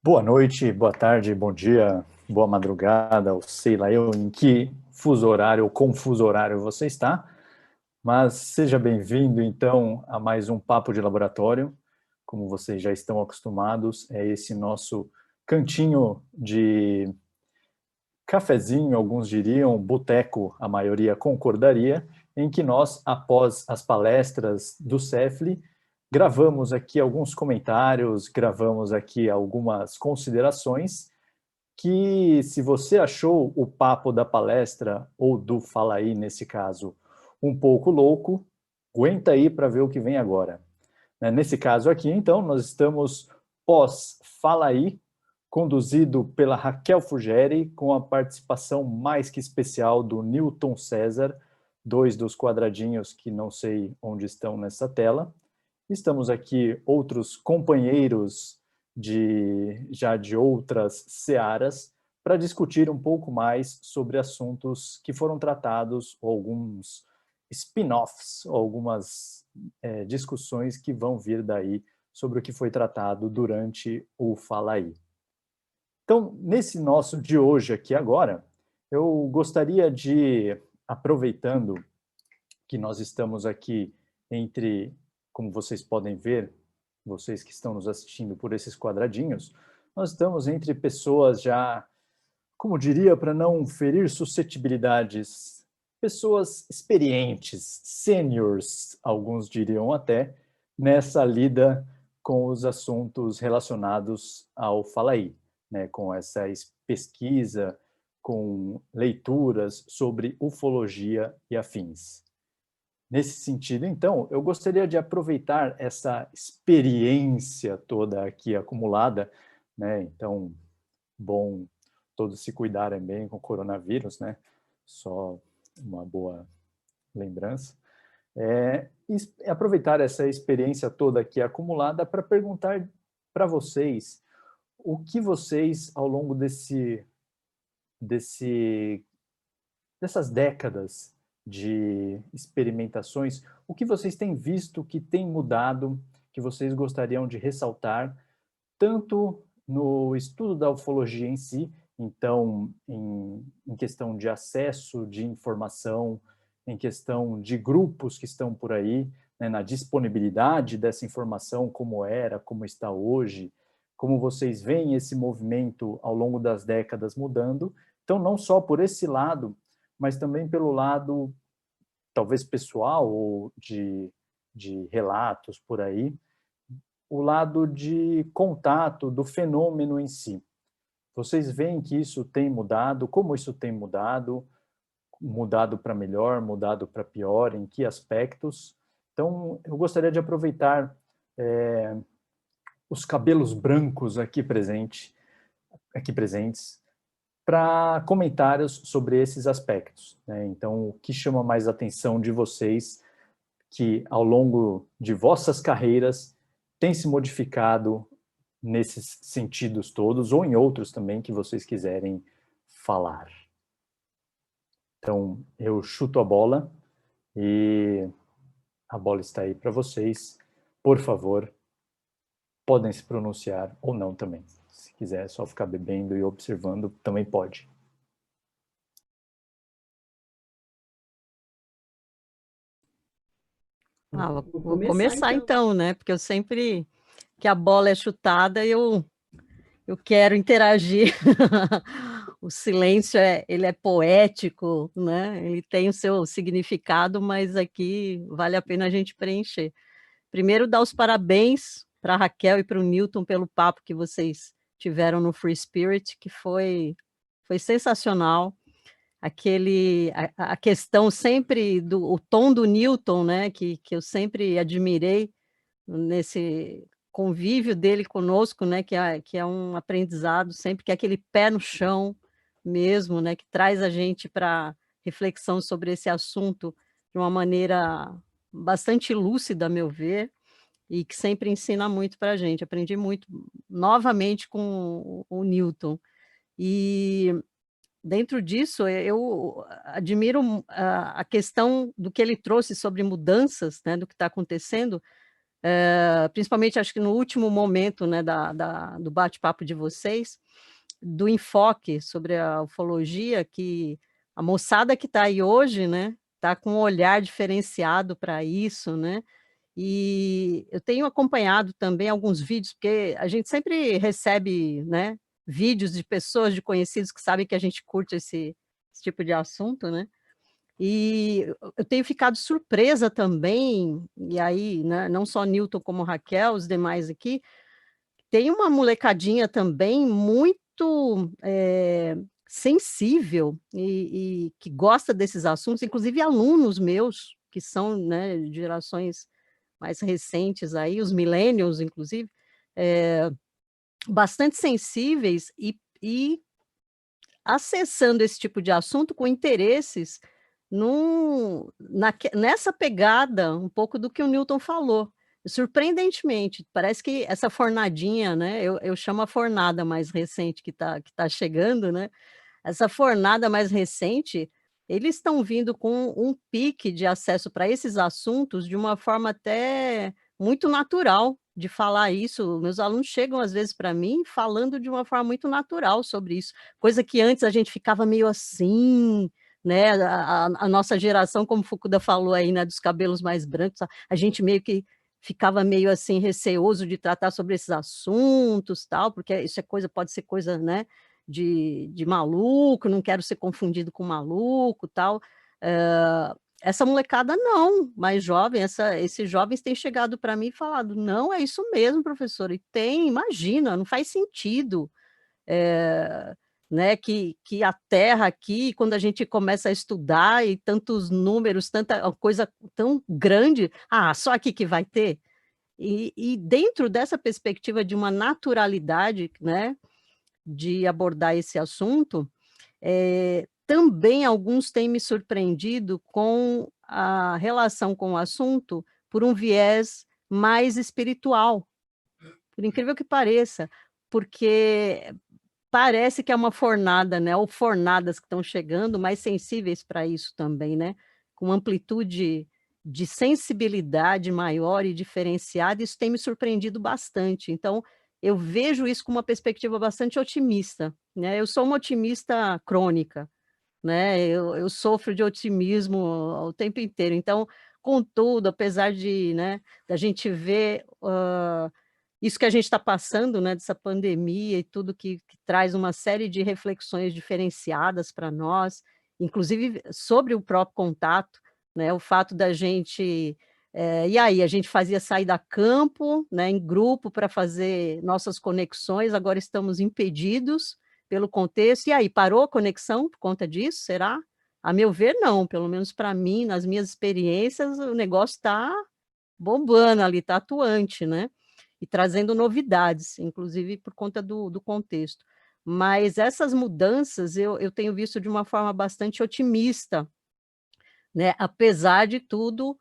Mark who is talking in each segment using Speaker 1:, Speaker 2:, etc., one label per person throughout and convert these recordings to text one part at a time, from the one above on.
Speaker 1: Boa noite, boa tarde, bom dia, boa madrugada, ou sei lá eu em que fuso horário ou confuso horário você está, mas seja bem-vindo então a mais um Papo de Laboratório. Como vocês já estão acostumados, é esse nosso cantinho de cafezinho, alguns diriam, boteco, a maioria concordaria, em que nós, após as palestras do Cefli, gravamos aqui alguns comentários, gravamos aqui algumas considerações que, se você achou o papo da palestra, ou do Fala Aí, nesse caso, um pouco louco, aguenta aí para ver o que vem agora. Nesse caso aqui, então, nós estamos pós Fala Aí, conduzido pela Raquel Fugeri, com a participação mais que especial do Newton César, dois dos quadradinhos que não sei onde estão nessa tela. Estamos aqui outros companheiros já de outras searas para discutir um pouco mais sobre assuntos que foram tratados, ou alguns spin-offs, algumas discussões que vão vir daí sobre o que foi tratado durante o Fala Aí. Então, nesse nosso de hoje aqui agora, eu gostaria de, aproveitando que nós estamos aqui entre, como vocês podem ver, vocês que estão nos assistindo por esses quadradinhos, nós estamos entre pessoas já, como diria, para não ferir suscetibilidades, pessoas experientes, seniors, alguns diriam até, nessa lida com os assuntos relacionados ao Fala Aí, né, com essa pesquisa, com leituras sobre ufologia e afins. Nesse sentido, então, eu gostaria de aproveitar essa experiência toda aqui acumulada, né? Então, bom todos se cuidarem bem com o coronavírus, né? Só uma boa lembrança. E aproveitar essa experiência toda aqui acumulada para perguntar para vocês o que vocês, ao longo dessas décadas de experimentações, o que vocês têm visto que tem mudado, que vocês gostariam de ressaltar, tanto no estudo da ufologia em si, então, em questão de acesso de informação, em questão de grupos que estão por aí, né, na disponibilidade dessa informação, como era, como está hoje, como vocês veem esse movimento ao longo das décadas mudando. Então, não só por esse lado, mas também pelo lado, talvez pessoal, ou de relatos por aí, o lado de contato do fenômeno em si. Vocês veem que isso tem mudado? Como isso tem mudado? Mudado para melhor, mudado para pior? Em que aspectos? Então, eu gostaria de aproveitar os cabelos brancos aqui presentes para comentários sobre esses aspectos, né? Então, o que chama mais a atenção de vocês que, ao longo de vossas carreiras, tem se modificado nesses sentidos todos, ou em outros também que vocês quiserem falar. Então, eu chuto a bola e a bola está aí para vocês. Por favor, podem se pronunciar ou não também. Se quiser só ficar bebendo e observando, também pode.
Speaker 2: Vou começar então, né? Porque eu sempre que a bola é chutada, eu quero interagir. O silêncio ele é poético, né? Ele tem o seu significado, mas aqui vale a pena a gente preencher. Primeiro, dar os parabéns para a Raquel e para o Newton pelo papo que vocês tiveram no Free Spirit, que foi sensacional. A questão sempre do o tom do Newton, né, que eu sempre admirei nesse convívio dele conosco, né, que é um aprendizado sempre, que é aquele pé no chão mesmo, né, que traz a gente para reflexão sobre esse assunto de uma maneira bastante lúcida, a meu ver, e que sempre ensina muito para a gente. Aprendi muito novamente com o Newton. E dentro disso, eu admiro a questão do que ele trouxe sobre mudanças, né, do que está acontecendo, principalmente acho que no último momento, né, do bate-papo de vocês, do enfoque sobre a ufologia, que a moçada que está aí hoje, né, está com um olhar diferenciado para isso, né, e eu tenho acompanhado também alguns vídeos, porque a gente sempre recebe, né, vídeos de pessoas, de conhecidos que sabem que a gente curte esse tipo de assunto, né, e eu tenho ficado surpresa também, e aí, né, não só Newton como Raquel, os demais aqui, tem uma molecadinha também muito, sensível e que gosta desses assuntos, inclusive alunos meus, que são, né, de gerações mais recentes aí, os millennials inclusive, bastante sensíveis e acessando esse tipo de assunto com interesses nessa pegada um pouco do que o Newton falou. Surpreendentemente, parece que essa fornadinha, né, eu chamo a fornada mais recente que tá chegando, né, essa fornada mais recente, eles estão vindo com um pique de acesso para esses assuntos de uma forma até muito natural de falar isso. Meus alunos chegam às vezes para mim falando de uma forma muito natural sobre isso, coisa que antes a gente ficava meio assim, né, a nossa geração, como o Fukuda falou aí, né, dos cabelos mais brancos, a gente meio que ficava meio assim receoso de tratar sobre esses assuntos, tal, porque isso é coisa, pode ser coisa, né, de maluco, não quero ser confundido com maluco, tal. Essa molecada não, mais jovem, esses jovens têm chegado para mim e falado: "Não, é isso mesmo, professora", e tem, imagina, não faz sentido, né, que a Terra aqui, quando a gente começa a estudar e tantos números, tanta coisa tão grande, só aqui que vai ter? E dentro dessa perspectiva de uma naturalidade, né, de abordar esse assunto, também alguns têm me surpreendido com a relação com o assunto por um viés mais espiritual, por incrível que pareça, porque parece que é uma fornada, né, ou fornadas que estão chegando mais sensíveis para isso também, né, com amplitude de sensibilidade maior e diferenciada, isso tem me surpreendido bastante. Então, eu vejo isso com uma perspectiva bastante otimista, né, eu sou uma otimista crônica, né, eu sofro de otimismo o tempo inteiro, então, contudo, apesar de, né, da gente ver, isso que a gente está passando, né, dessa pandemia e tudo que traz uma série de reflexões diferenciadas para nós, inclusive sobre o próprio contato, né, o fato da gente, e aí, a gente fazia saída a campo, né, em grupo para fazer nossas conexões, agora estamos impedidos pelo contexto. E aí, parou a conexão por conta disso, será? A meu ver, não, pelo menos para mim, nas minhas experiências, o negócio está bombando ali, está atuante, né, e trazendo novidades, inclusive por conta do contexto. Mas essas mudanças eu tenho visto de uma forma bastante otimista, né, apesar de tudo,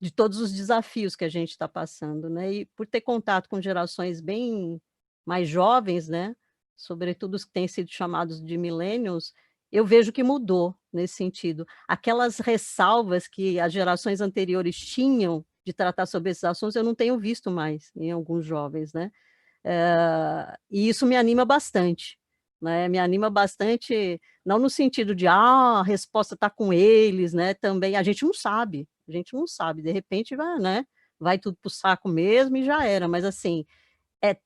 Speaker 2: de todos os desafios que a gente está passando, né, e por ter contato com gerações bem mais jovens, né, sobretudo os que têm sido chamados de millennials, eu vejo que mudou nesse sentido. Aquelas ressalvas que as gerações anteriores tinham de tratar sobre esses assuntos, eu não tenho visto mais em alguns jovens, né. E isso me anima bastante, né, me anima bastante, não no sentido de: "Ah, a resposta está com eles", né, também a gente não sabe, de repente vai, né, vai tudo para o saco mesmo e já era, mas assim,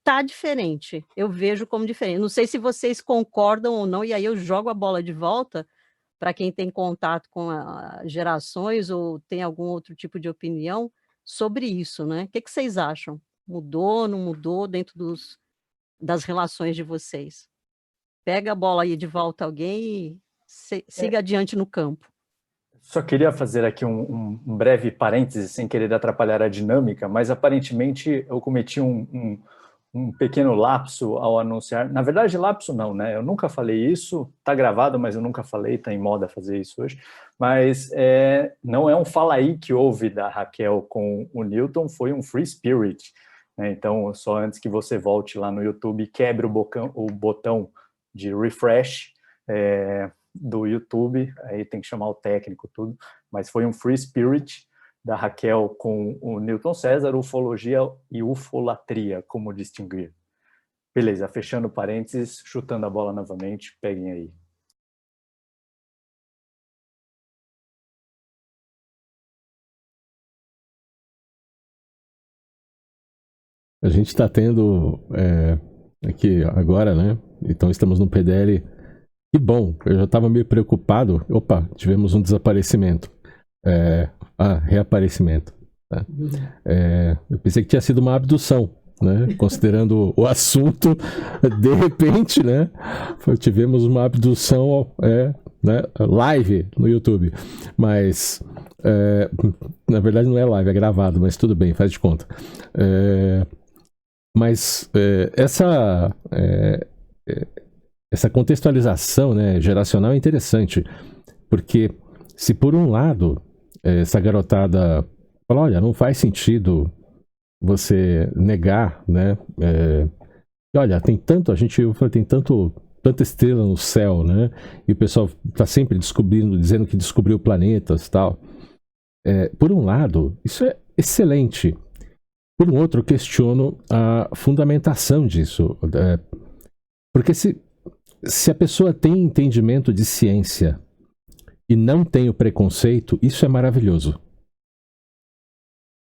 Speaker 2: tá diferente, eu vejo como diferente. Não sei se vocês concordam ou não, e aí eu jogo a bola de volta para quem tem contato com a gerações ou tem algum outro tipo de opinião sobre isso, né. Que vocês acham? Mudou, não mudou dentro das relações de vocês? Pega a bola aí de volta alguém e siga adiante no campo.
Speaker 1: Só queria fazer aqui um breve parêntese, sem querer atrapalhar a dinâmica, mas aparentemente eu cometi um pequeno lapso ao anunciar. Na verdade, lapso não, né? Eu nunca falei isso, tá gravado, mas eu nunca falei, tá em moda fazer isso hoje. Mas não é um fala aí que houve da Raquel com o Newton, foi um free spirit, né? Então, só antes que você volte lá no YouTube, quebre o botão de refresh, do YouTube, aí tem que chamar o técnico, tudo, mas foi um free spirit, da Raquel com o Newton César, ufologia e ufolatria, como distinguir. Beleza, fechando parênteses, chutando a bola novamente, peguem aí.
Speaker 3: A gente está tendo aqui agora, né? Então estamos no PDL. Que bom, eu já estava meio preocupado. Opa, tivemos um desaparecimento. Reaparecimento. Tá? Eu pensei que tinha sido uma abdução, né? Considerando o assunto, de repente, né? Tivemos uma abdução né? Live no YouTube. Mas, na verdade não é live, é gravado, mas tudo bem, faz de conta. Mas essa contextualização, né, geracional é interessante, porque se por um lado essa garotada fala, olha, não faz sentido você negar, né, olha, tem tanta estrela no céu, né, e o pessoal está sempre dizendo que descobriu planetas e tal. Por um lado, isso é excelente. Por um outro, eu questiono a fundamentação disso. Porque se a pessoa tem entendimento de ciência e não tem o preconceito, isso é maravilhoso.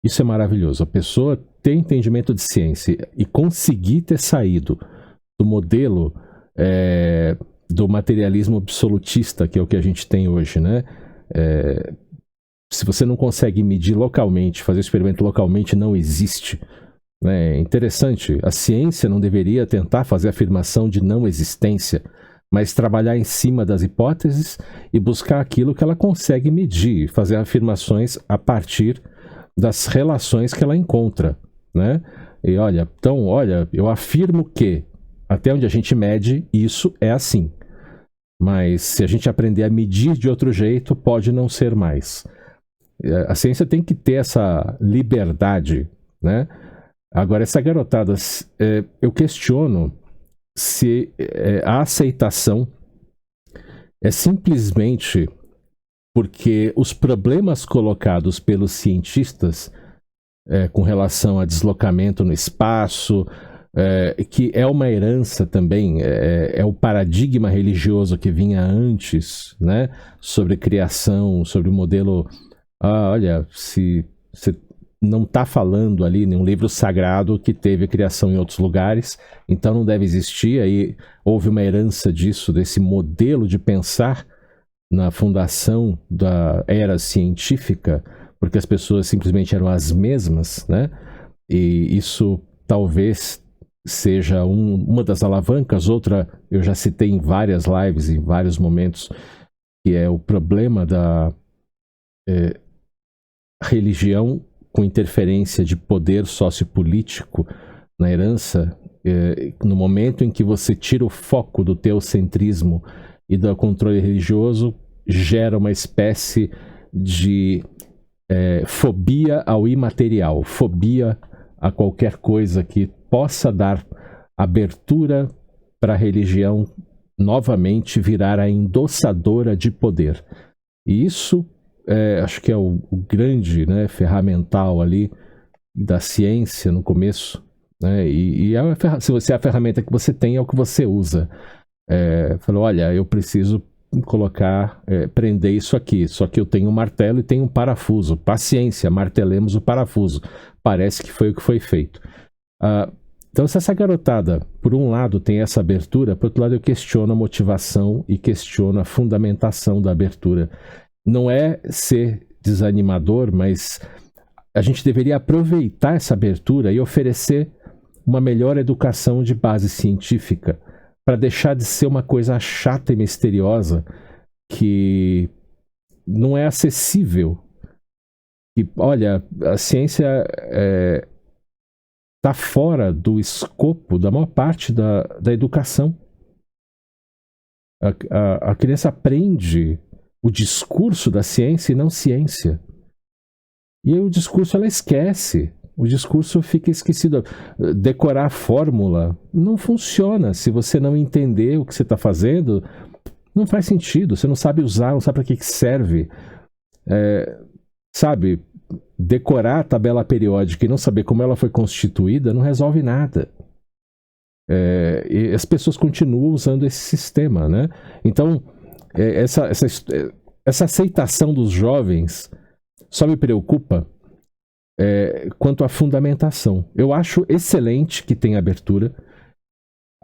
Speaker 3: Isso é maravilhoso. A pessoa ter entendimento de ciência e conseguir ter saído do modelo do materialismo absolutista, que é o que a gente tem hoje, né? Se você não consegue medir localmente, fazer experimento localmente, não existe. É interessante, a ciência não deveria tentar fazer afirmação de não existência, mas trabalhar em cima das hipóteses e buscar aquilo que ela consegue medir, fazer afirmações a partir das relações que ela encontra, né? E olha, eu afirmo que, até onde a gente mede, isso é assim. Mas se a gente aprender a medir de outro jeito, pode não ser mais. A ciência tem que ter essa liberdade, né? Agora, essa garotada, eu questiono se a aceitação é simplesmente porque os problemas colocados pelos cientistas com relação a deslocamento no espaço, que é uma herança também, é o paradigma religioso que vinha antes, né? Sobre criação, sobre o modelo... olha, se você não está falando ali em um livro sagrado que teve criação em outros lugares, então não deve existir. Aí houve uma herança disso, desse modelo de pensar na fundação da era científica, porque as pessoas simplesmente eram as mesmas, né? E isso talvez seja uma das alavancas. Outra, eu já citei em várias lives, em vários momentos, que é o problema da religião com interferência de poder sociopolítico na herança. No momento em que você tira o foco do teocentrismo e do controle religioso, gera uma espécie de fobia ao imaterial, fobia a qualquer coisa que possa dar abertura para a religião novamente virar a endossadora de poder. E isso acho que é o grande, né, ferramental ali da ciência no começo, né? E se você é a ferramenta que você tem, é o que você usa. Falou, olha, eu preciso prender isso aqui, só que eu tenho um martelo e tenho um parafuso. Paciência, martelemos o parafuso. Parece que foi o que foi feito. Então, se essa garotada, por um lado, tem essa abertura, por outro lado, eu questiono a motivação e questiono a fundamentação da abertura. Não é ser desanimador, mas a gente deveria aproveitar essa abertura e oferecer uma melhor educação de base científica, para deixar de ser uma coisa chata e misteriosa que não é acessível. E, olha, a ciência está fora do escopo da maior parte da educação. A criança aprende o discurso da ciência e não ciência. E aí o discurso ela esquece. O discurso fica esquecido. Decorar a fórmula não funciona. Se você não entender o que você está fazendo, não faz sentido. Você não sabe usar, não sabe para que serve. Sabe, decorar a tabela periódica e não saber como ela foi constituída não resolve nada. E as pessoas continuam usando esse sistema, né? Então, essa aceitação dos jovens só me preocupa quanto à fundamentação. Eu acho excelente que tem abertura.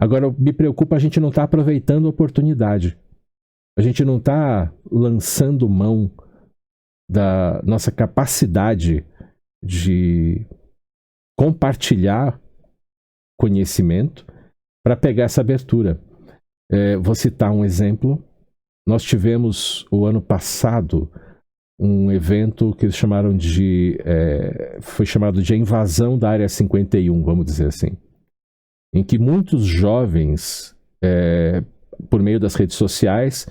Speaker 3: Agora, me preocupa a gente não estar aproveitando a oportunidade. A gente não está lançando mão da nossa capacidade de compartilhar conhecimento para pegar essa abertura. Vou citar um exemplo. Nós tivemos, o ano passado, um evento que eles chamaram foi chamado de invasão da Área 51, vamos dizer assim, em que muitos jovens, por meio das redes sociais,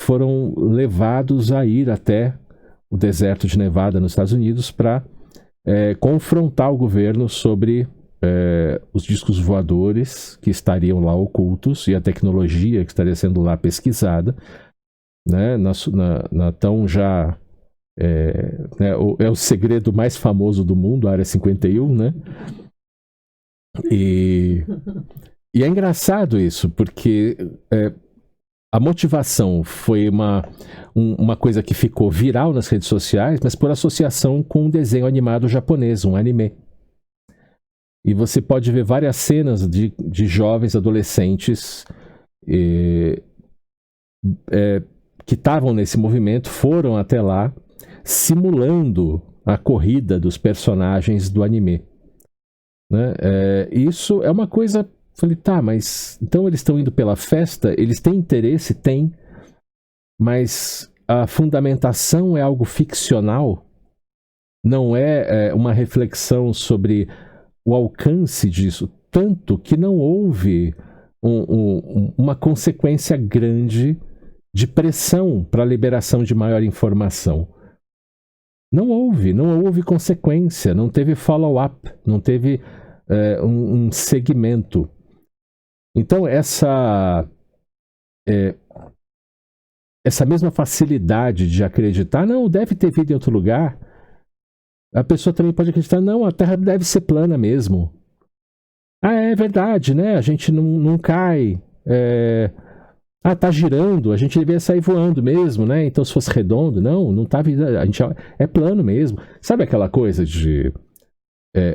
Speaker 3: foram levados a ir até o deserto de Nevada, nos Estados Unidos, para confrontar o governo sobre os discos voadores que estariam lá ocultos e a tecnologia que estaria sendo lá pesquisada, né, na tão já... é o segredo mais famoso do mundo, a Área 51, né? E é engraçado isso, porque a motivação foi uma coisa que ficou viral nas redes sociais, mas por associação com um desenho animado japonês, um anime. E você pode ver várias cenas de jovens adolescentes que estavam nesse movimento, foram até lá, simulando a corrida dos personagens do anime. Né? Isso é uma coisa... Falei, tá, mas então eles estão indo pela festa, eles têm interesse? Tem, mas a fundamentação é algo ficcional, não é uma reflexão sobre o alcance disso, tanto que não houve uma consequência grande de pressão para a liberação de maior informação. Não houve consequência, não teve follow-up, não teve um segmento. Então, essa mesma facilidade de acreditar, não, deve ter vida em outro lugar, a pessoa também pode acreditar, não, a Terra deve ser plana mesmo. É verdade, né? A gente não cai. Tá girando, a gente deveria sair voando mesmo, né? Então, se fosse redondo, não tá vida, a gente é plano mesmo. Sabe aquela coisa de...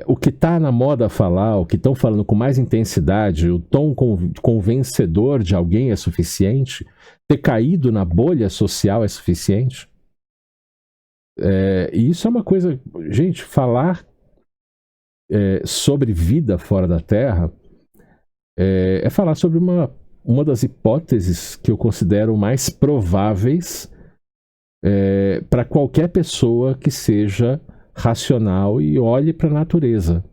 Speaker 3: o que está na moda falar, o que estão falando com mais intensidade, o tom convencedor de alguém é suficiente? Ter caído na bolha social é suficiente? E isso é uma coisa... Gente, falar sobre vida fora da Terra é falar sobre uma das hipóteses que eu considero mais prováveis para qualquer pessoa que seja racional e olhe para a natureza.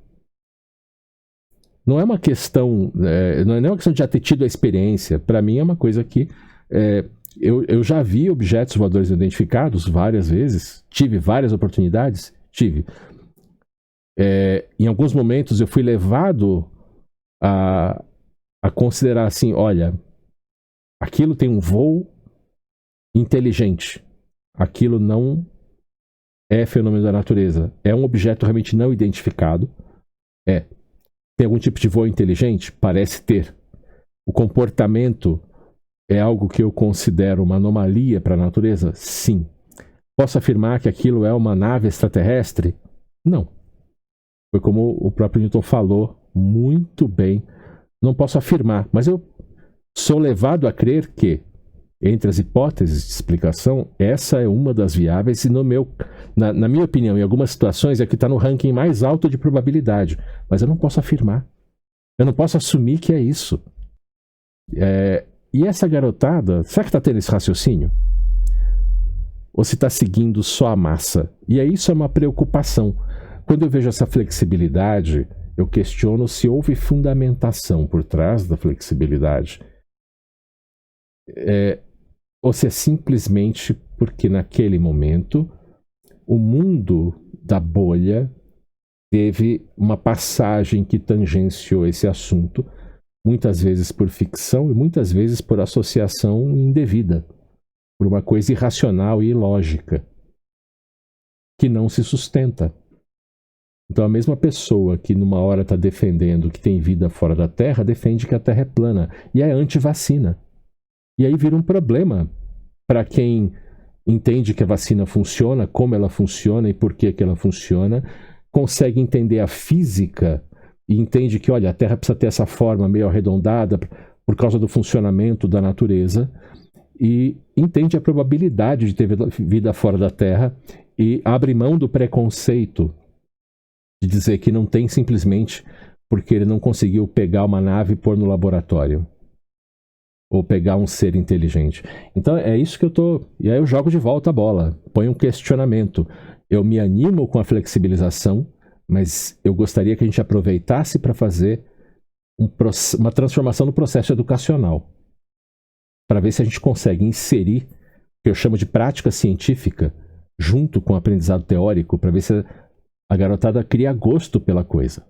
Speaker 3: Não é uma questão, não é uma questão de já ter tido a experiência. Para mim é uma coisa que eu já vi objetos voadores identificados várias vezes, tive várias oportunidades, em alguns momentos eu fui levado a considerar assim, olha, aquilo tem um voo inteligente, aquilo não é fenômeno da natureza, é um objeto realmente não identificado, tem algum tipo de voo inteligente? Parece ter. O comportamento é algo que eu considero uma anomalia para a natureza? Sim. Posso afirmar que aquilo é uma nave extraterrestre? Não. Foi como o próprio Newton falou muito bem. Não posso afirmar, mas eu sou levado a crer que, entre as hipóteses de explicação, essa é uma das viáveis e na minha opinião, em algumas situações, é que está no ranking mais alto de probabilidade. Mas eu não posso afirmar. Eu não posso assumir que é isso. E essa garotada, será que está tendo esse raciocínio? Ou se está seguindo só a massa? E aí isso é uma preocupação. Quando eu vejo essa flexibilidade, eu questiono se houve fundamentação por trás da flexibilidade. Ou se é simplesmente porque naquele momento o mundo da bolha teve uma passagem que tangenciou esse assunto, muitas vezes por ficção e muitas vezes por associação indevida, por uma coisa irracional e ilógica. que não se sustenta. Então a mesma pessoa que numa hora está defendendo que tem vida fora da Terra, defende que a Terra é plana e é anti-vacina. E aí vira um problema para quem entende que a vacina funciona, como ela funciona e por que ela funciona, consegue entender a física e entende que, olha, a Terra precisa ter essa forma meio arredondada por causa do funcionamento da natureza, e entende a probabilidade de ter vida fora da Terra e abre mão do preconceito de dizer que não tem simplesmente porque ele não conseguiu pegar uma nave e pôr no laboratório. Ou pegar um ser inteligente. Então é isso que eu tô... E aí eu jogo de volta a bola. Ponho um questionamento. Eu me animo com a flexibilização, mas eu gostaria que a gente aproveitasse para fazer uma transformação no processo educacional. Para ver se a gente consegue inserir o que eu chamo de prática científica junto com o aprendizado teórico, para ver se a garotada cria gosto pela coisa.